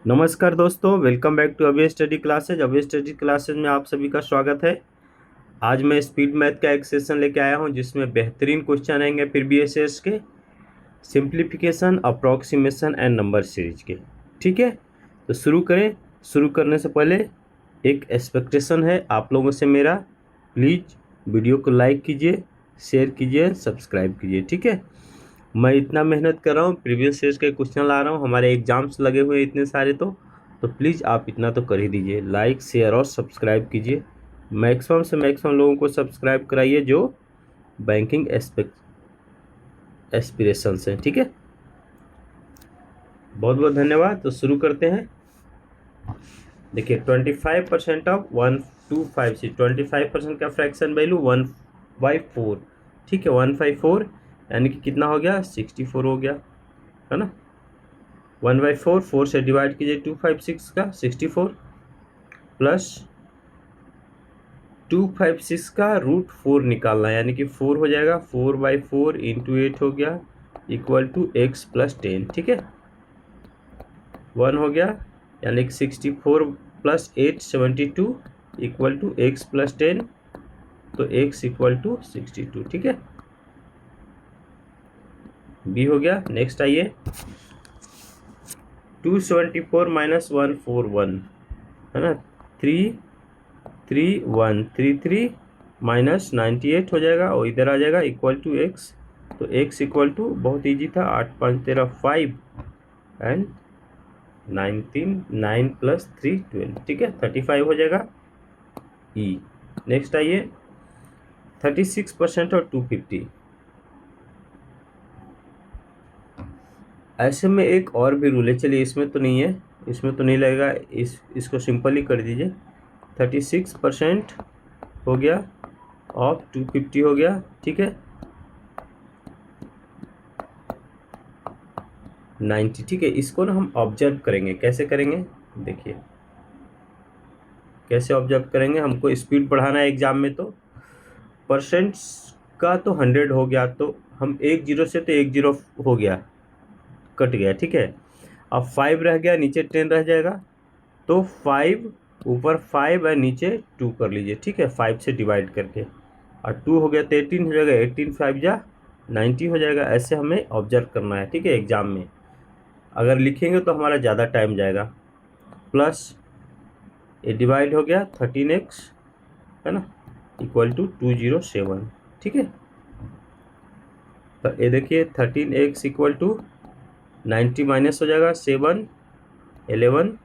नमस्कार दोस्तों, welcome back to Abhay study classes. Abhay study classes में आप सभी का स्वागत है। आज मैं स्पीड मैथ का एक सेशन लेके आया हूं जिसमें बेहतरीन क्वेश्चन आएंगे प्रीवियस ईयर्स के, simplification, approximation and number series के। ठीक है, तो शुरू करें। शुरू करने से पहले एक एक्सपेक्टेशन है आप लोगों से मेरा, प्लीज़ वीडियो को लाइक कीजिए, शेयर कीजिए, सब्सक्राइब कीजिए। ठीक है, मैं इतना मेहनत कर रहा हूँ, प्रीवियस ईयर्स के क्वेश्चन ला रहा हूँ, हमारे एग्जाम्स लगे हुए हैं इतने सारे, तो प्लीज़ आप इतना तो कर ही दीजिए, लाइक शेयर और सब्सक्राइब कीजिए। मैक्सिमम से मैक्सिमम लोगों को सब्सक्राइब कराइए जो बैंकिंग एस्पिरेशन से। ठीक है, बहुत बहुत धन्यवाद। तो शुरू करते हैं। देखिए 25% ऑफ 125, 25% का फ्रैक्शन वैल्यू 1/4। ठीक है, 1/4 यानी कि कितना हो गया, 64 हो गया, है ना। 1/4, 4 से डिवाइड कीजिए 256 का 64, प्लस 256 का √4 निकालना है, यानी कि 4 हो जाएगा। 4/4 इंटू 8 हो गया, इक्वल टू x + 10। ठीक है, 1 हो गया, यानी कि 64 + 8 72 इक्वल टू x + 10, तो x इक्वल टू 62। ठीक है, b हो गया। नेक्स्ट आइए, 274 - 141, है ना। 33133 -98 हो जाएगा और इधर आ जाएगा इक्वल टू x। तो x इक्वल टू, बहुत इजी था, 8 5 13 5 एंड 19 9 + 3 12। ठीक है, 35 हो जाएगा e। नेक्स्ट आइए, 36% और 250। ऐसे में एक और भी रूल है, चलिए इसमें तो नहीं है, इसमें तो नहीं लगेगा, इसको सिंपल ही कर दीजिए। 36% हो गया ऑफ 250 हो गया। ठीक है, 90। ठीक है, इसको ना हम ऑब्जर्व करेंगे, कैसे करेंगे देखिए, कैसे ऑब्जर्व करेंगे। हमको स्पीड बढ़ाना है एग्जाम में, तो परसेंट्स का तो 100 हो गया, तो हम एक जीरो से, तो एक जीरो हो गया, कट गया। ठीक है, अब 5 रह गया, नीचे 10 रह जाएगा, तो 5 ऊपर 5 और नीचे 2 कर लीजिए। ठीक है, 5 से डिवाइड करके, और 2 हो गया तो 18 हो जाएगा, 18 5 जा 90 हो जाएगा। ऐसे हमें ऑब्जर्व करना है। ठीक है, एग्जाम में अगर लिखेंगे तो हमारा ज़्यादा टाइम जाएगा। प्लस ये डिवाइड हो गया 13x, है ना, इक्वल टू 207। ठीक है, तो ये देखिए 13x इक्वल टू 90 माइनस हो जाएगा 7 11,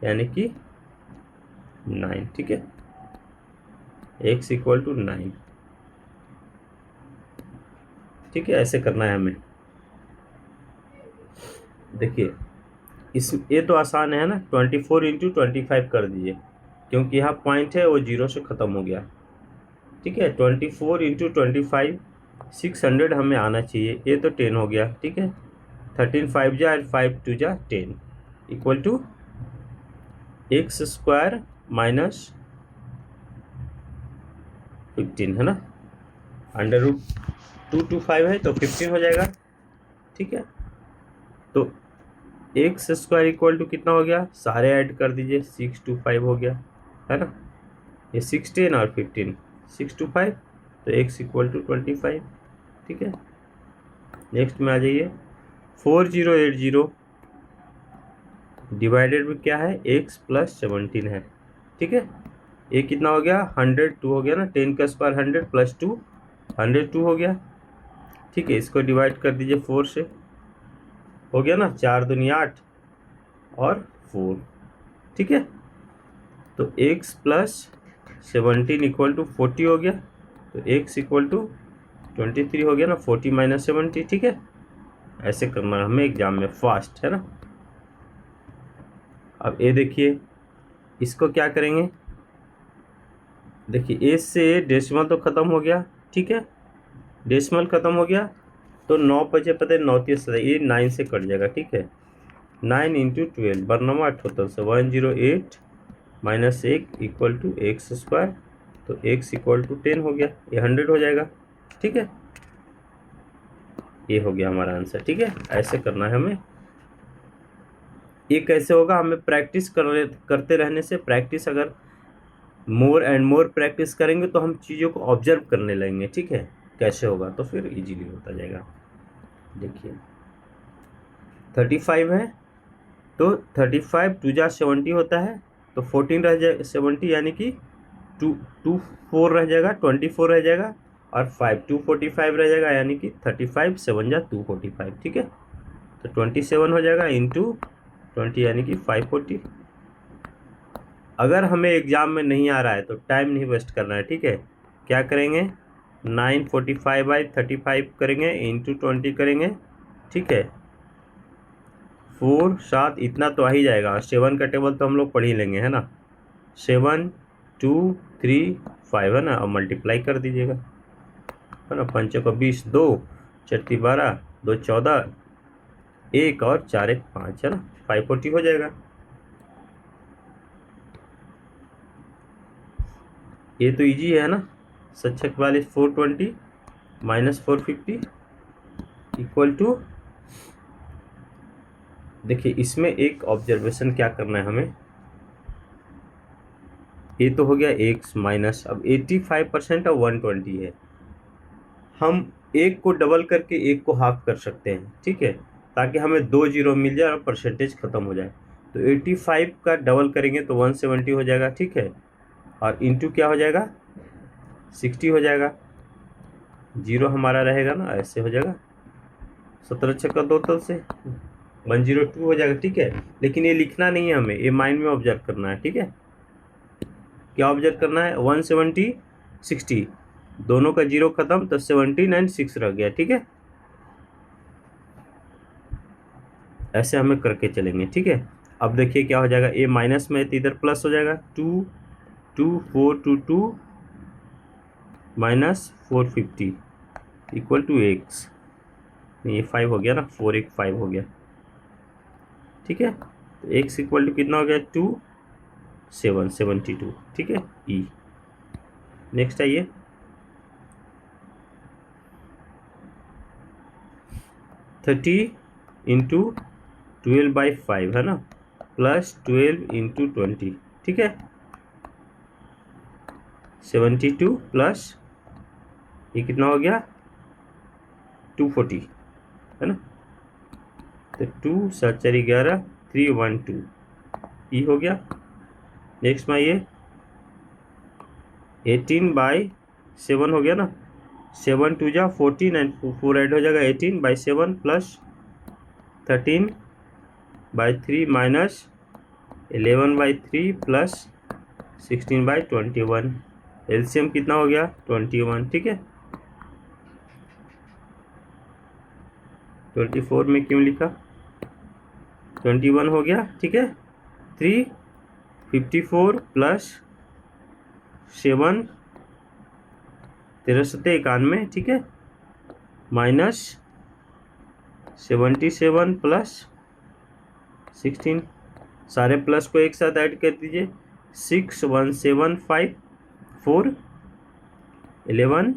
यानी कि 9। ठीक है, x इक्वल टू 9। ठीक है, ऐसे करना है हमें। देखिए ये तो आसान है ना, 24 इंटू 25 कर दीजिए, क्योंकि यहाँ पॉइंट है वो जीरो से ख़त्म हो गया। ठीक है, 24 इंटू 25 600 हमें आना चाहिए, ये तो 10 हो गया। ठीक है, 13 5 जा 5 2 जा 10 इक्वल टू x² माइनस 15, है ना। √225 है तो 15 हो जाएगा। ठीक है, तो x² इक्वल टू कितना हो गया, सारे ऐड कर दीजिए, 625 हो गया, है ना। ये 16 और 15, 625, तो x इक्वल टू 25। ठीक है, नेक्स्ट में आ जाइए, 4080 डिवाइडेड में क्या है, x + 17 है। ठीक है, ये कितना हो गया, 102 हो गया ना, 10 का स्क्वायर 100 + 2 102 हो गया। ठीक है, इसको डिवाइड कर दीजिए 4 से, हो गया ना, 4 दूनी 8 और 4। ठीक है, तो x + 17 इक्वल टू 40 हो गया, तो x इक्वल टू 23 हो गया ना, 40 - 70। ठीक है, ऐसे करना है हमें एग्जाम में, फास्ट, है ना। अब ये देखिए, इसको क्या करेंगे, देखिए ए से डेसिमल तो ख़त्म हो गया। ठीक है, डेसिमल ख़त्म हो गया, तो 9 बचे, पता है 9 3 ये 9 से कट जाएगा। ठीक है, 9 इंटू 12 बरनमा 78 से 108 माइनस 1 इक्वल टू x², तो x इक्वल टू 10 हो गया, ये 100 हो जाएगा। ठीक है, ये हो गया हमारा आंसर। ठीक है, ऐसे करना है हमें। ये कैसे होगा, हमें प्रैक्टिस करते रहने से, प्रैक्टिस अगर मोर एंड मोर प्रैक्टिस करेंगे तो हम चीज़ों को ऑब्जर्व करने लगेंगे, ठीक है, कैसे होगा, तो फिर इजीली होता जाएगा। देखिए 35 है तो 35 टू जा 70 होता है, तो 14 रह जाएगा 70, यानी कि 4 रह जाएगा, 24 रह जाएगा, और 5 245 रह जाएगा, यानी कि 35 7 जा 245, ठीक है। तो 27 हो जाएगा इंटू 20, यानी कि 540। अगर हमें एग्ज़ाम में नहीं आ रहा है तो टाइम नहीं वेस्ट करना है, ठीक है। क्या करेंगे, 945/35 करेंगे, इंटू 20 करेंगे, ठीक है। 4 7 इतना तो आ ही जाएगा, 7 का टेबल तो हम लोग पढ़ ही लेंगे, है ना। 7 2 3 5 है ना, अब मल्टीप्लाई कर दीजिएगा, है ना। 5 को 20, 2 4 12, 2 14, 1 और 4 1 5, है ना, 540 हो जाएगा। ये तो इजी है ना। 7×46 420 माइनस 450 इक्वल टू, देखिए इसमें एक ऑब्जर्वेशन क्या करना है हमें, ये तो हो गया x माइनस, अब 85% और 120 है, हम एक को डबल करके एक को हाफ कर सकते हैं, ठीक है, ताकि हमें 2 जीरो मिल जाए और परसेंटेज खत्म हो जाए। तो 85 का डबल करेंगे तो 170 हो जाएगा, ठीक है, और इंटू क्या हो जाएगा, 60 हो जाएगा, जीरो हमारा रहेगा ना, ऐसे हो जाएगा, 17 छक्का 2 तल से 102 हो जाएगा, ठीक है। लेकिन ये लिखना नहीं है हमें, ये माइंड में ऑब्जर्व करना है, ठीक है। क्या ऑब्जर्व करना है, 170 60, दोनों का जीरो खत्म, तो 17 एंड 6 रह गया, ठीक है। ऐसे हमें करके चलेंगे, ठीक है। अब देखिए क्या हो जाएगा, ए माइनस में तो इधर प्लस हो जाएगा, 2 2 4 2 2 माइनस 450 इक्वल टू एक्स, ये 5 हो गया ना, 4 1 5 हो गया, ठीक है। तो एक्स इक्वल टू कितना हो गया, 2 7 72, ठीक है। ई नेक्स्ट आइए, थर्टी इंटू 12/5 है ना, प्लस 12 इंटू 20, ठीक है। 72 प्लस ये कितना हो गया, 240, है ना। तो 2 7 4 11 312 ई हो गया। नेक्स्ट में ये 18/7 हो गया ना, 7 2 जा 14 एंड 4 ऐड हो जाएगा, 18/7 प्लस 13/3 माइनस 11/3 प्लस 16/21, एलसीएम कितना हो गया, 21, ठीक है। 24 में क्यों लिखा, 21 हो गया, ठीक है। 354 प्लस 7 13 7 91, ठीक है, माइनस 77 प्लस 16, सारे प्लस को एक साथ ऐड कर दीजिए, 6 1 7 5 4 11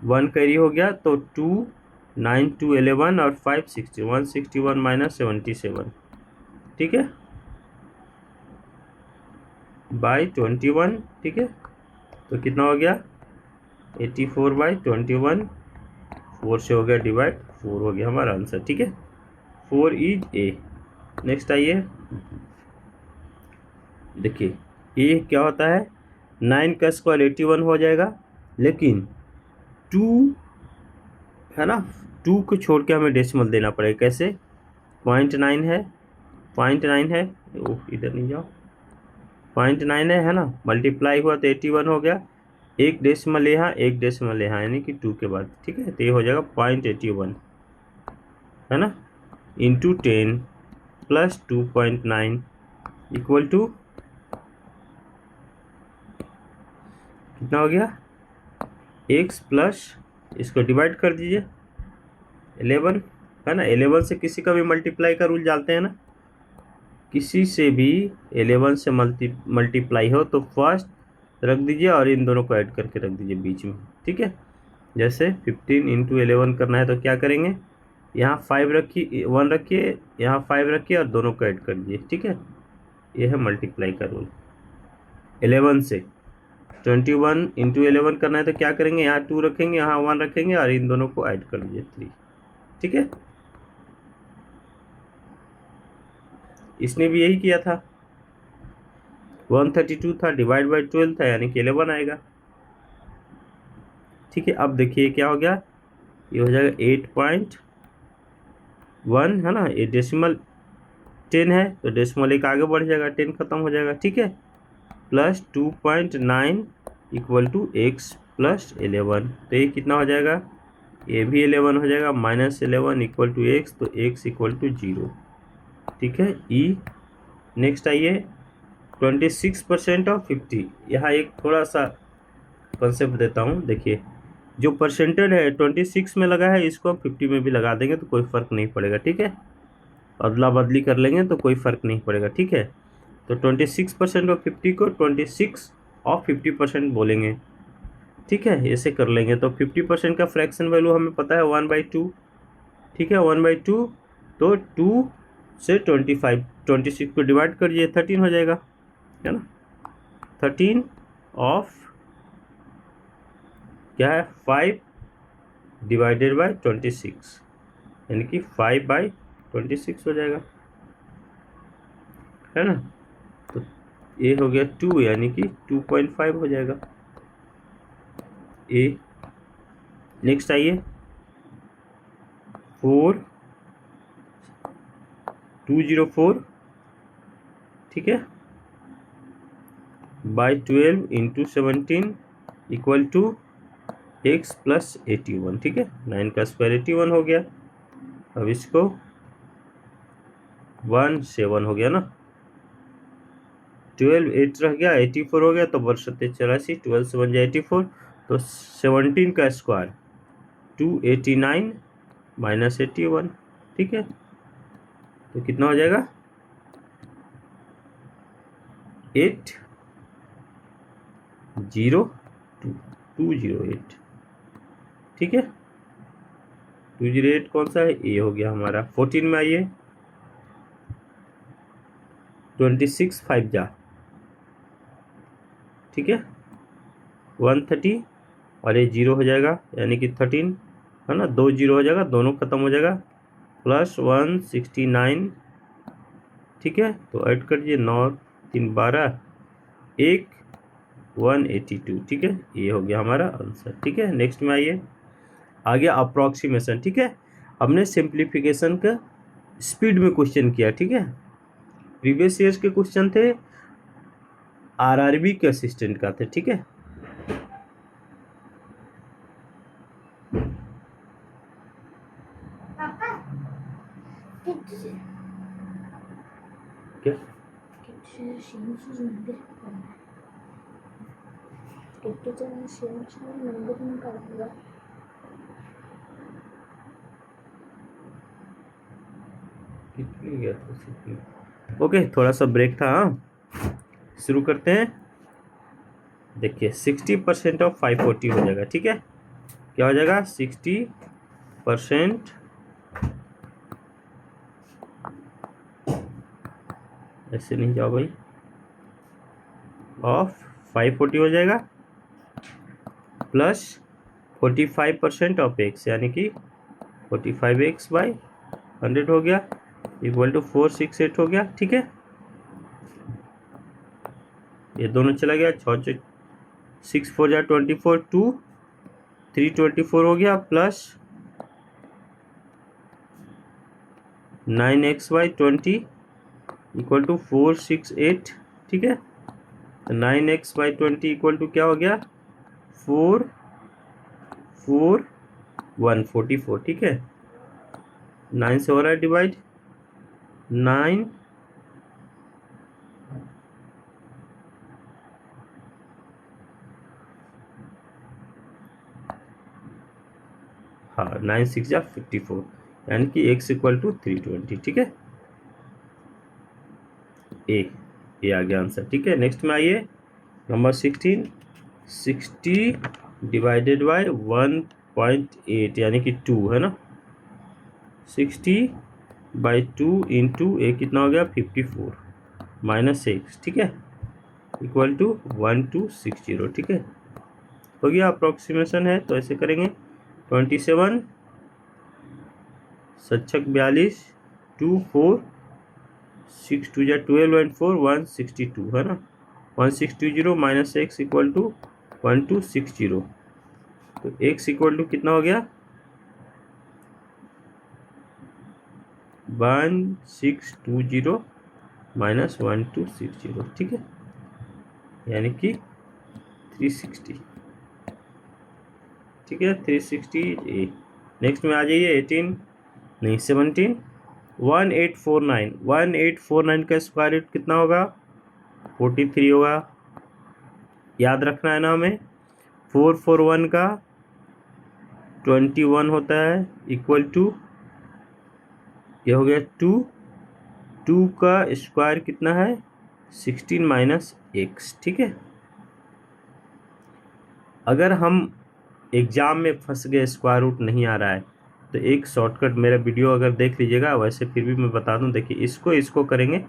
1 कैरी हो गया, तो 2 9 2 11 और 5 60 161 माइनस 77, ठीक है, बाई 21, ठीक है। तो कितना हो गया, 84/21, 4 से हो गया डिवाइड, 4 हो गया हमारा आंसर, ठीक है। 4 इज ए। नेक्स्ट आइए, देखिए ये क्या होता है, 9 का स्क्वायर 81 हो जाएगा, लेकिन 2 है ना, 2 को छोड़ के हमें डेसिमल देना पड़ेगा, कैसे, 0.9 है, 0.9 है, ओह इधर नहीं जाओ, 0.9 है ना, मल्टीप्लाई हुआ तो 81 हो गया, एक डेसिमल यहाँ एक डेसिमल यहाँ, यानी कि 2 के बाद, ठीक है। तो ये हो जाएगा 0.81, है ना, इंटू 10 प्लस 2.9 इक्वल टू कितना हो गया, x प्लस इसको डिवाइड कर दीजिए 11, है ना। 11 से किसी का भी मल्टीप्लाई का रूल जानते हैं ना, किसी से भी 11 से मल्टीप्लाई हो तो फर्स्ट रख दीजिए और इन दोनों को ऐड करके रख दीजिए बीच में, ठीक है। जैसे 15 इंटू 11 करना है तो क्या करेंगे, यहाँ 5 रखिए, 1 रखिए, यहाँ 5 रखिए और दोनों को ऐड कर दीजिए, ठीक है। ये है मल्टीप्लाई का रूल। 11 से 21 इंटू 11 करना है तो क्या करेंगे, यहाँ 2 रखेंगे, यहाँ 1 रखेंगे और इन दोनों को ऐड कर दीजिए 3, ठीक है। इसने भी यही किया था, 132 था, डिवाइड बाई 12 था, यानी कि 11 आएगा, ठीक है। अब देखिए क्या हो गया, ये हो जाएगा 8.1 है ना, ये डेसिमल 10 है तो डेसिमल एक आगे बढ़ जाएगा, 10 खत्म हो जाएगा, ठीक है। Plus 2.9 equal to x plus 11, तो ये कितना हो जाएगा, ये भी 11 हो जाएगा, -11 इक्वल टू एक्स, तो एक्स इक्वल टू 0, ठीक है। ई नेक्स्ट आइए, 26% ऑफ 50। यहाँ एक थोड़ा सा कंसेप्ट देता हूँ, देखिए जो परसेंटेज है 26 में लगा है, इसको हम 50 में भी लगा देंगे तो कोई फ़र्क नहीं पड़ेगा, ठीक है। अदला बदली कर लेंगे तो कोई फ़र्क नहीं पड़ेगा, ठीक है। तो 26% ऑफ 50 को 26 ऑफ 50% बोलेंगे, ठीक है। ऐसे कर लेंगे तो 50% का फ्रैक्शन वैल्यू हमें पता है 1/2, ठीक है, 1/2, तो 2 से 26 को डिवाइड करिए, 13 हो जाएगा, है ना। 13 ऑफ क्या है, 5 डिवाइडेड बाई 26, यानी कि 5/26 हो जाएगा, है ना। तो ये हो गया 2, यानी कि 2.5 हो जाएगा ए। नेक्स्ट आइए 4204, ठीक है, by 12 into 17 equal to x plus 81, ठीक है। 9 का स्क्वायर 81 हो गया। अब इसको 17 हो गया ना, 12 8 रह गया, 84 हो गया, तो बरसते 84, 12 से बन जाए 84, तो 17 का स्क्वायर 289 माइनस 81, ठीक है। तो कितना हो जाएगा, 80208, ठीक है। 208 कौन सा है, ये हो गया हमारा। 14 में आइए, 26 5 जा, ठीक है, 130 और ये 0 हो जाएगा, यानी कि 13 है ना, 2 0 हो जाएगा, दोनों खत्म हो जाएगा, प्लस 169, ठीक है। तो ऐड कर दीजिए, 9 3 12 1 182, ठीक है। ये हो गया हमारा आंसर, ठीक है। नेक्स्ट में आइए, आ गया अप्रॉक्सीमेशन, ठीक है। हमने सिंप्लीफिकेशन का स्पीड में क्वेश्चन किया, ठीक है। प्रीवियस ईयर्स के क्वेश्चन थे, आरआरबी के असिस्टेंट का थे, ठीक है। क्या गया था, ओके, थोड़ा सा ब्रेक था, हाँ। शुरू करते हैं। देखिए 60% ऑफ 540 हो जाएगा, ठीक है। क्या हो जाएगा, 60% ऐसे नहीं जाओ भाई, ऑफ 540 हो जाएगा, प्लस 45% ऑफ एक्स, यानी कि 45x बाई 100 हो गया, इक्वल टू 468 हो गया, ठीक है। ये दोनों चला गया, 6 4 जा 24, 2 324 हो गया, प्लस 9x/20 इक्वल टू 468, ठीक है। तो 9x/20 इक्वल टू क्या हो गया, 44144, ठीक है। 9 से हो रहा है डिवाइड, 9 हाँ 9 6 जा 54, यानी कि x इक्वल टू 320, ठीक है। ये आ गया आंसर, ठीक है। नेक्स्ट में आइए, नंबर 16, 60 डिवाइडेड बाय 1.8, यानी कि 2 है ना, 60/2 इंटू ए कितना हो गया 54 माइनस एक्स, ठीक है, इक्वल टू 1260, ठीक है, हो गया। अप्रोक्सीमेशन है तो ऐसे करेंगे 27 सच्छक 42 2 4 6 2 या 12 एंड 4 162 है ना, 1620 माइनस एक्स इक्वल टू 1260, तो एक्स इक्वल टू कितना हो गया 1620 माइनस 1260, ठीक है, यानी कि 360, ठीक है, 360 ए। नेक्स्ट में आ जाइए 18 नहीं 17 1849 का स्क्वायर रूट कितना होगा 43 होगा, याद रखना है ना हमें। 441 का 21 होता है इक्वल टू ये हो गया 2 का स्क्वायर कितना है 16 माइनस एक्स, ठीक है। अगर हम एग्ज़ाम में फंस गए स्क्वायर रूट नहीं आ रहा है तो एक शॉर्टकट मेरा वीडियो अगर देख लीजिएगा, वैसे फिर भी मैं बता दूं, देखिए इसको करेंगे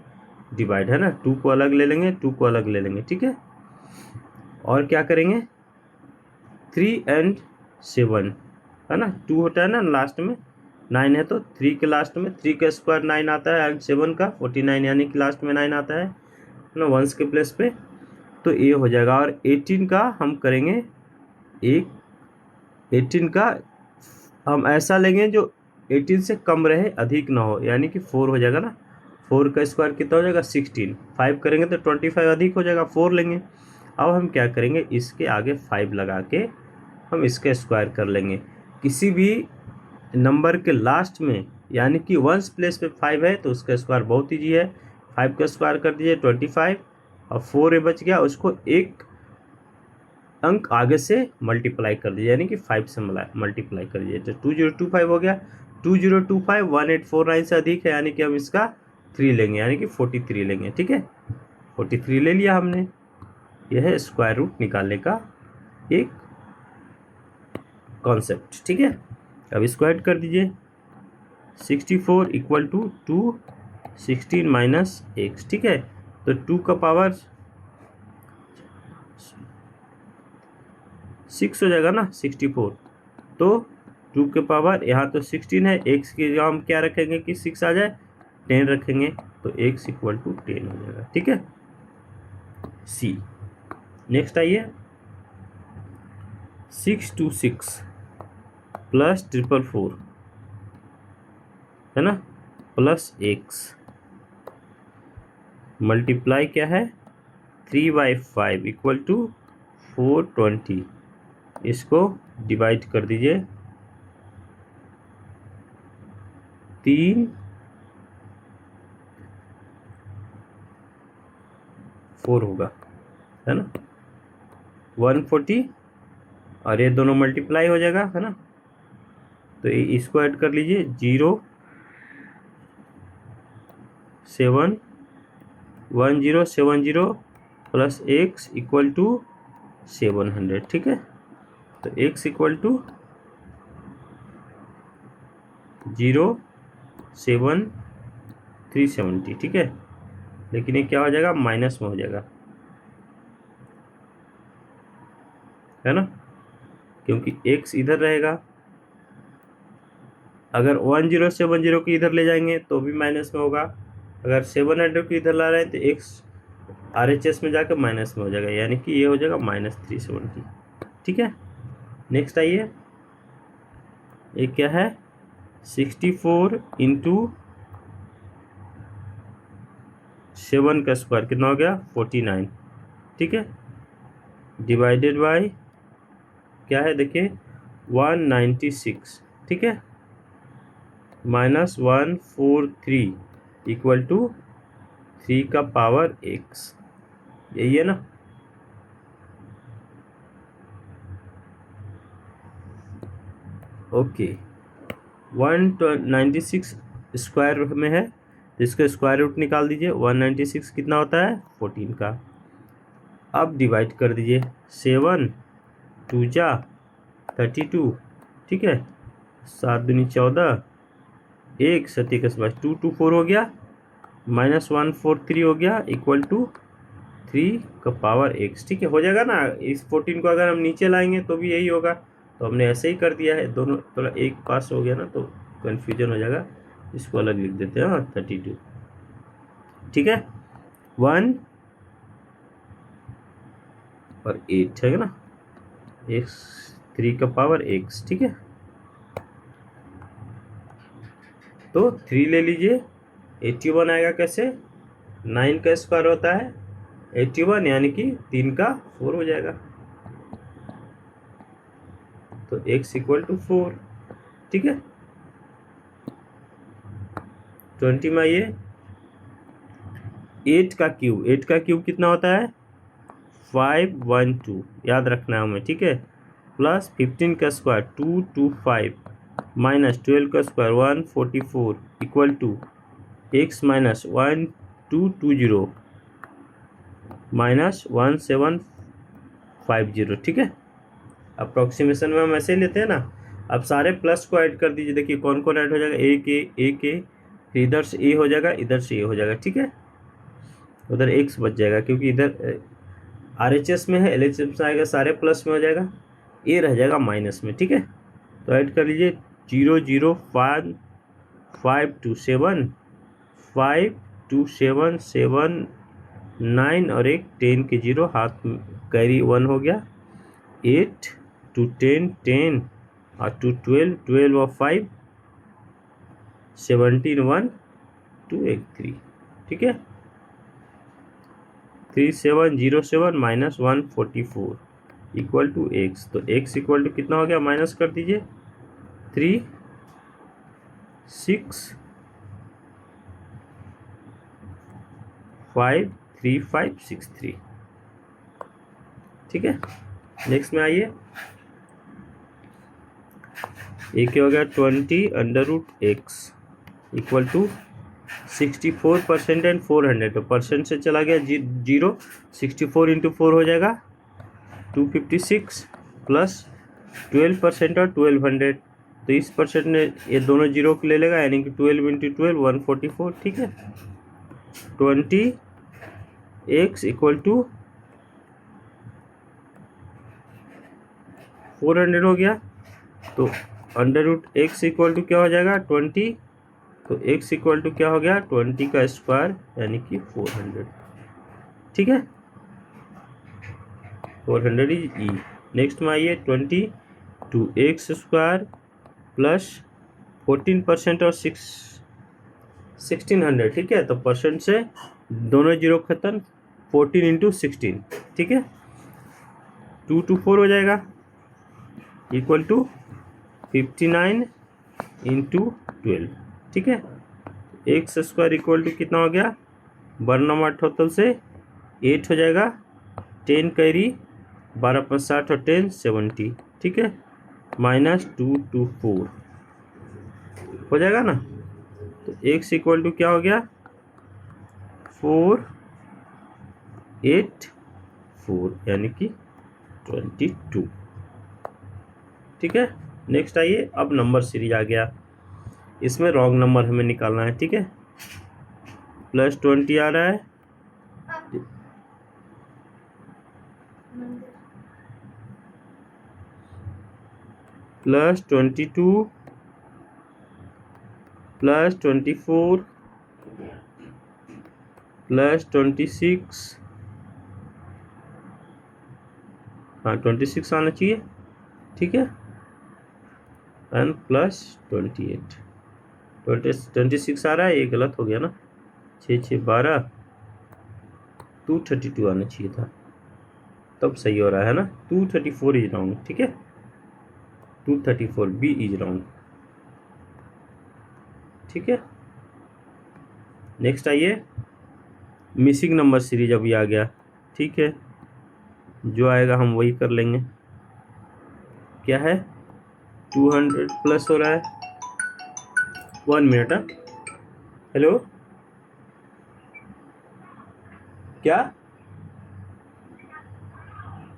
डिवाइड, है ना, 2 को अलग ले लेंगे 2 को अलग ले लेंगे, ठीक है, और क्या करेंगे 3 एंड 7 है ना, 2 होता है ना लास्ट में, 9 है तो 3 के लास्ट में 3 का स्क्वायर 9 आता है एंड 7 का 49 यानी कि लास्ट में 9 आता है ना, वंस के प्लेस पे, तो ये हो जाएगा। और 18 का हम करेंगे 18 का हम ऐसा लेंगे जो 18 से कम रहे अधिक ना हो, यानी कि 4 हो जाएगा ना, 4 का स्क्वायर कितना हो जाएगा 16, 5 करेंगे तो 25 अधिक हो जाएगा 4 लेंगे। अब हम क्या करेंगे इसके आगे 5 लगा के हम इसका स्क्वायर कर लेंगे, किसी भी नंबर के लास्ट में, यानी कि वंस प्लेस पे 5 है तो उसका स्क्वायर बहुत ईजी है, 5 का स्क्वायर कर दीजिए 25 और 4 बच गया, उसको एक अंक आगे से मल्टीप्लाई कर दीजिए, यानी कि 5 से मल्टीप्लाई कर दीजिए, तो 2025 हो गया। 2025 1849 से अधिक है, यानी कि हम इसका 3 लेंगे, यानी कि 43 लेंगे, ठीक है, 43 ले लिया हमने। यह है स्क्वायर रूट निकालने का एक कॉन्सेप्ट, ठीक है। अब इसको ऐड कर दीजिए 64 इक्वल टू 216 माइनस एक्स, ठीक है, तो 2 का पावर 6 हो जाएगा ना 64, तो 2 के पावर यहाँ तो 16 है, एक्स की जगह हम क्या रखेंगे कि 6 आ जाए 10 रखेंगे, तो एक्स इक्वल टू 10 हो जाएगा, ठीक है, सी। नेक्स्ट आइए 626 प्लस 444 है ना, प्लस एक्स मल्टीप्लाई क्या है 3/5 इक्वल टू 420, इसको डिवाइड कर दीजिए 3 4 होगा, है ना, 140 और ये दोनों मल्टीप्लाई हो जाएगा, है ना, तो इसको ऐड कर लीजिए 07070 प्लस एक्स इक्वल टू 700, ठीक है, तो एक्स इक्वल टू 07370, ठीक है, लेकिन ये क्या हो जाएगा माइनस में हो जाएगा, है ना, क्योंकि एक्स इधर रहेगा, अगर 1070 को इधर ले जाएंगे तो भी माइनस में होगा, अगर 700 को इधर ला रहे हैं तो एक्स RHS में जाकर माइनस में हो जाएगा, यानी कि ये हो जाएगा -370, ठीक है। नेक्स्ट आइए, ये क्या है 64 इंटू 7 का स्क्वायर कितना हो गया 49, ठीक है, डिवाइडेड बाय क्या है देखिए 196, ठीक है, -143 इक्वल टू 3 का पावर x, यही है ना, ओके। 196 स्क्वायर में है तो इसका स्क्वायर रूट निकाल दीजिए, 196 कितना होता है 14 का, अब डिवाइड कर दीजिए 7 2 जा 32, ठीक है, 7 दूनी 14 एक सती का स्क्वायर 224 हो गया, -143 हो गया, इक्वल टू 3 का पावर x। ठीक है, हो जाएगा ना। इस 14 को अगर हम नीचे लाएंगे तो भी यही होगा, तो हमने ऐसे ही कर दिया है। दोनों थोड़ा एक पास हो गया ना तो कन्फ्यूजन हो जाएगा, इसको अलग लिख देते हैं। 32। ठीक है, 1 और 8 है ना, x 3 का पावर x। ठीक है, तो 3 ले लीजिए, 81 आएगा। कैसे? 9 का स्क्वायर होता है 81, यानी कि 3 का 4 हो जाएगा, तो x इक्वल टू 4। ठीक है, 20 में आइए, 8 का क्यूब कितना होता है? 512, याद रखना है हमें। ठीक है, प्लस 15 का स्क्वायर 225, माइनस 12 का square 144, equal to x minus 1220 minus 1750। ठीक है, अप्रोक्सीमेशन में हम ऐसे ही लेते हैं ना। अब सारे प्लस को ऐड कर दीजिए, देखिए कौन कौन ऐड हो जाएगा। ए के फिर इधर से ए हो जाएगा, इधर से ए हो जाएगा। ठीक है, उधर एक्स बच जाएगा, क्योंकि इधर RHS में है, LHS में आएगा, सारे प्लस में हो जाएगा, ए रह जाएगा माइनस में। ठीक है, तो ऐड कर लीजिए 00527 5277 और एक 10 के 0, हाथ में कैरी 1 हो गया। 8 2 10 10 और 2 12 12 और 5 17 1 2 1 3। ठीक है, 3707 माइनस 144 इक्वल टू x। तो x इक्वल टू कितना हो गया, माइनस कर दीजिए 3 6 5 3 5 6 3। ठीक है, नेक्स्ट में आइए, एक हो गया 20√x इक्वल टू 64% एंड 400। तो परसेंट से चला गया 0, 64 इंटू 4 हो जाएगा 256, प्लस 12% और 1200। तो इस परसेंट ने ये दोनों जीरो ले लेगा, यानी कि 12 इंटू 12 144। ठीक है, 20x इक्वल टू 400 हो गया। तो √x इक्वल टू क्या हो जाएगा 20। तो x इक्वल टू क्या हो गया 20 का स्क्वायर, यानी कि 400। ठीक है, 400 इज ई। नेक्स्ट में आइए 22x स्क्वायर प्लस 14% और 1600। ठीक है, तो परसेंट से दोनों जीरो खत्म, 14 इंटू 16। ठीक है, 2 to 4 हो जाएगा, इक्वल टू 59 इंटू 12। ठीक है, एक्स स्क्वायर इक्वल टू कितना हो गया, बर्नम टोटल से 8 हो जाएगा, 10 कैरी 12 + 60 और 10 70। ठीक है, माइनस 2 to 4 हो जाएगा ना। तो एक्स इक्वल टू क्या हो गया 484, यानी कि 22। ठीक है, नेक्स्ट आइए, अब नंबर सीरीज आ गया, इसमें रॉन्ग नंबर हमें निकालना है। ठीक है, +20 आ रहा है, +22 +24 +26, हाँ 26 आना चाहिए। ठीक है, एंड +28 26 आ रहा है, ये गलत हो गया ना, 6 6 12 232 आना चाहिए था, तब सही हो रहा है ना। 234 इज रॉन्ग। ठीक है, 234 बी इज रॉन्ग। ठीक है, नेक्स्ट आइए, मिसिंग नंबर सीरीज अभी आ गया। ठीक है, जो आएगा हम वही कर लेंगे। क्या है 200 प्लस हो रहा है, 1 मिनट। हेलो, क्या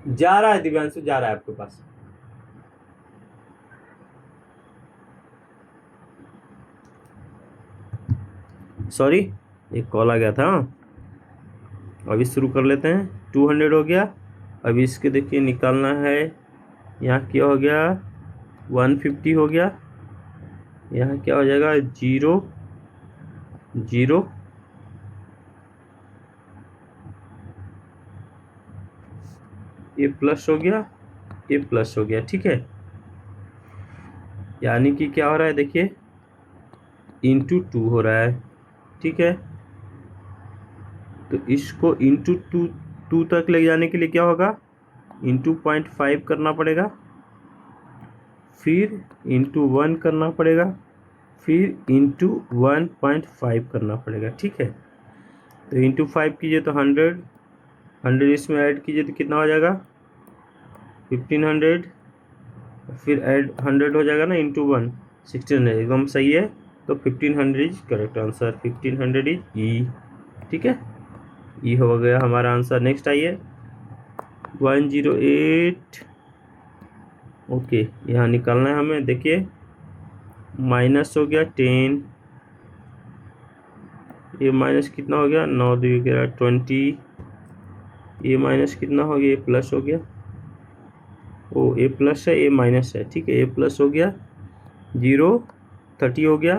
जा रहा है दिव्यांशु, जा रहा है आपके पास। सॉरी, एक कॉल आ गया था। अभी शुरू कर लेते हैं। 200 हो गया। अभी इसके देखिए निकालना है। यहाँ क्या हो गया, 150 हो गया। यहाँ क्या हो जाएगा, 0 0, ये प्लस हो गया, ये प्लस हो गया। ठीक है, यानी कि क्या हो रहा है देखिए, इंटू 2 हो रहा है। ठीक है, तो इसको इंटू 2 तक ले जाने के लिए क्या होगा, इंटू 0.5 करना पड़ेगा, फिर इंटू 1 करना पड़ेगा, फिर इंटू 1.5 करना पड़ेगा। ठीक है, तो इंटू 5 कीजिए तो 100 इसमें ऐड कीजिए तो कितना हो जाएगा, 1500, फिर ऐड 100 हो जाएगा ना, इंटू 1 1600, एकदम सही है। तो 1500 इज करेक्ट आंसर, 1500 इज ई। ठीक है, ई हो गया हमारा आंसर। नेक्स्ट आइए, 108। ओके, यहाँ निकालना है हमें। देखिए माइनस हो गया 10, ये माइनस कितना हो गया, 9 2 11 20, ये माइनस कितना हो गया, ये प्लस हो गया। ओ, ए प्लस है, ए माइनस है। ठीक है, ए प्लस हो गया, 0 30 हो गया,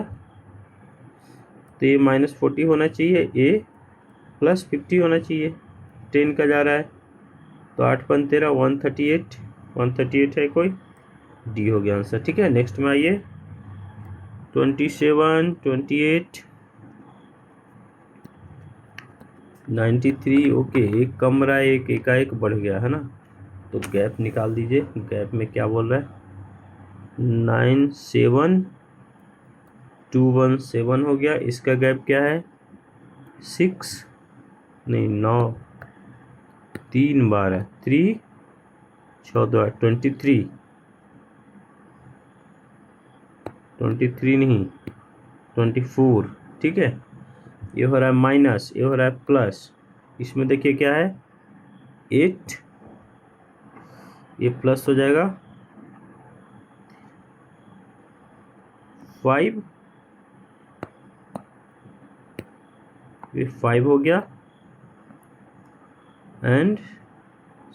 तो ये -40 होना चाहिए, ए प्लस 50 होना चाहिए, 10 का जा रहा है। तो 8 5 13 138, 138 है कोई, डी हो गया आंसर। ठीक है, नेक्स्ट में आइए, 27 28 93। ओके, एक कम रहा है, एक एकाएक बढ़ गया है ना, तो गैप निकाल दीजिए। गैप में क्या बोल रहा है, 97217 हो गया। इसका गैप क्या है, 6 नहीं 9, 3 बार है, 3 14 23, 23 नहीं 24। ठीक है, ये हो रहा है माइनस, ये हो रहा है प्लस। इसमें देखिए क्या है, 8, ये प्लस हो जाएगा, 5, ये 5 हो गया, एंड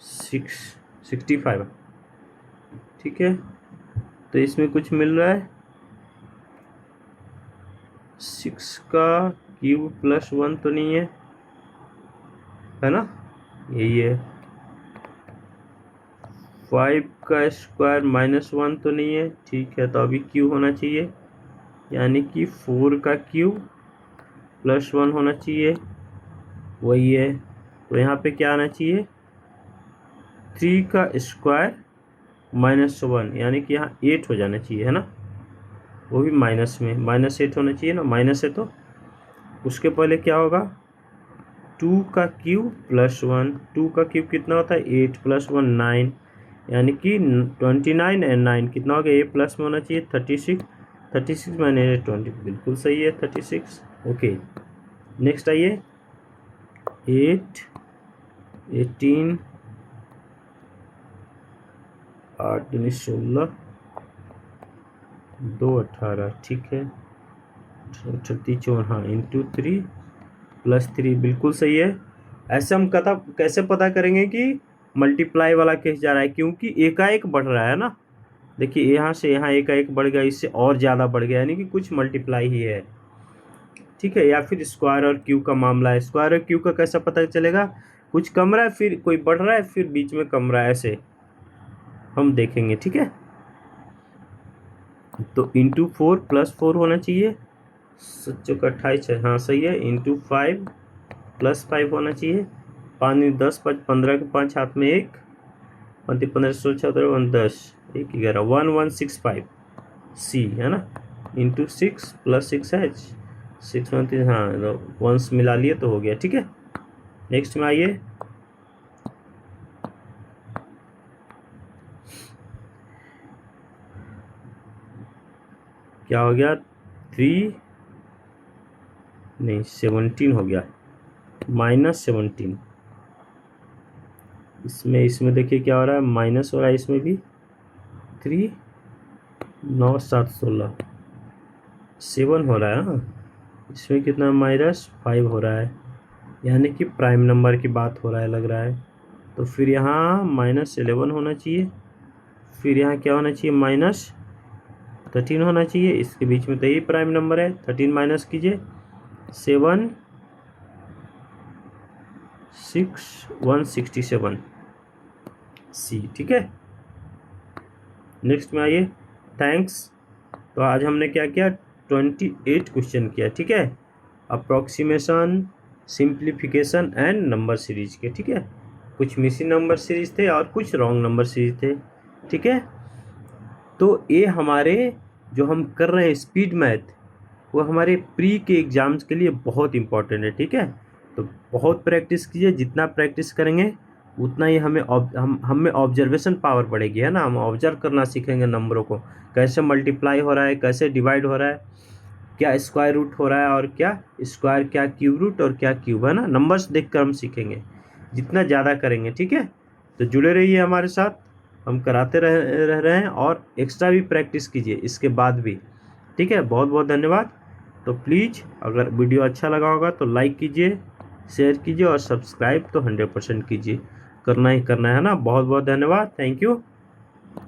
65। ठीक है, तो इसमें कुछ मिल रहा है, 6 का क्यूब प्लस 1 तो नहीं है ना, यही है। 5 का स्क्वायर -1 तो नहीं है। ठीक है, तो अभी क्यूब होना चाहिए, यानी कि 4 का क्यूब प्लस 1 होना चाहिए, वही है। तो यहाँ पे क्या आना चाहिए, 3 का स्क्वायर -1, यानी कि यहाँ 8 हो जाना चाहिए, है ना, वो भी माइनस में, -8 होना चाहिए ना, माइनस है तो उसके पहले क्या होगा, 2 का क्यूब प्लस 1, 2 का क्यूब कितना होता है, 8 प्लस 1 9, यानी कि 29 एंड 9 कितना हो गया, ए प्लस में होना चाहिए 36, 36 माइनस 20, बिल्कुल सही है 36। ओके, नेक्स्ट आइए, 8 18 8 दूनी 16 2 18। ठीक है, 36 हाँ, इंटू 3 प्लस 3, बिल्कुल सही है। ऐसे हम कैसे पता करेंगे कि मल्टीप्लाई वाला केस जा रहा है, क्योंकि एकाएक बढ़ रहा है ना। देखिए यहाँ से यहाँ एकाएक बढ़ गया, इससे और ज़्यादा बढ़ गया, यानी कि कुछ मल्टीप्लाई ही है। ठीक है, या फिर स्क्वायर और क्यू का मामला है। स्क्वायर और क्यू का कैसा पता चलेगा, कुछ कम रहा है फिर कोई बढ़ रहा है, फिर बीच में कम रहा है, ऐसे हम देखेंगे। ठीक है, तो इंटू 4 प्लस 4 होना चाहिए, 28 है, हाँ सही है। इंटू 5 प्लस 5 होना चाहिए, 5 10 5 15 के 5 हाथ में 1, 15 15 16 17 10 1 11 1165 सी, है ना, इंटू 6 प्लस 6 है, 6 29, हाँ वंस मिला लिए तो हो गया। ठीक है, नेक्स्ट में आइए, क्या हो गया, 3 नहीं 17 हो गया, -17। इसमें देखिए क्या हो रहा है, माइनस हो रहा है, इसमें भी 3 9 7 16 7 हो रहा है ना, इसमें कितना -5 हो रहा है, यानी कि प्राइम नंबर की बात हो रहा है लग रहा है। तो फिर यहाँ -11 होना चाहिए, फिर यहाँ क्या होना चाहिए -13 होना चाहिए, इसके बीच में तो यही प्राइम नंबर है। 13 माइनस कीजिए, 7 6 167 सी, ठीक है। नेक्स्ट में आइए, थैंक्स। तो आज हमने क्या किया, 28 क्वेश्चन किया, ठीक है। Approximation, simplification and number series के, ठीक है। कुछ मिसिंग नंबर सीरीज थे और कुछ रॉन्ग नंबर सीरीज थे, ठीक है। तो ये हमारे जो हम कर रहे हैं स्पीड मैथ, वो हमारे प्री के एग्ज़ाम्स के लिए बहुत इंपॉर्टेंट है, ठीक है। तो बहुत प्रैक्टिस कीजिए, जितना प्रैक्टिस करेंगे उतना ही हम में ऑब्जर्वेशन पावर बढ़ेगी, है ना। हम ऑब्जर्व करना सीखेंगे नंबरों को, कैसे मल्टीप्लाई हो रहा है, कैसे डिवाइड हो रहा है, क्या स्क्वायर रूट हो रहा है और क्या स्क्वायर, क्या क्यूब रूट और क्या क्यूब, है ना। नंबर्स देखकर हम सीखेंगे जितना ज़्यादा करेंगे, ठीक है। तो जुड़े रहिए हमारे साथ, हम कराते रह रहे हैं और एक्स्ट्रा भी प्रैक्टिस कीजिए इसके बाद भी, ठीक है। बहुत बहुत धन्यवाद। तो प्लीज़ अगर वीडियो अच्छा लगा होगा तो लाइक कीजिए, शेयर कीजिए और सब्सक्राइब तो 100% कीजिए, करना ही करना है ना। बहुत बहुत धन्यवाद, थैंक यू।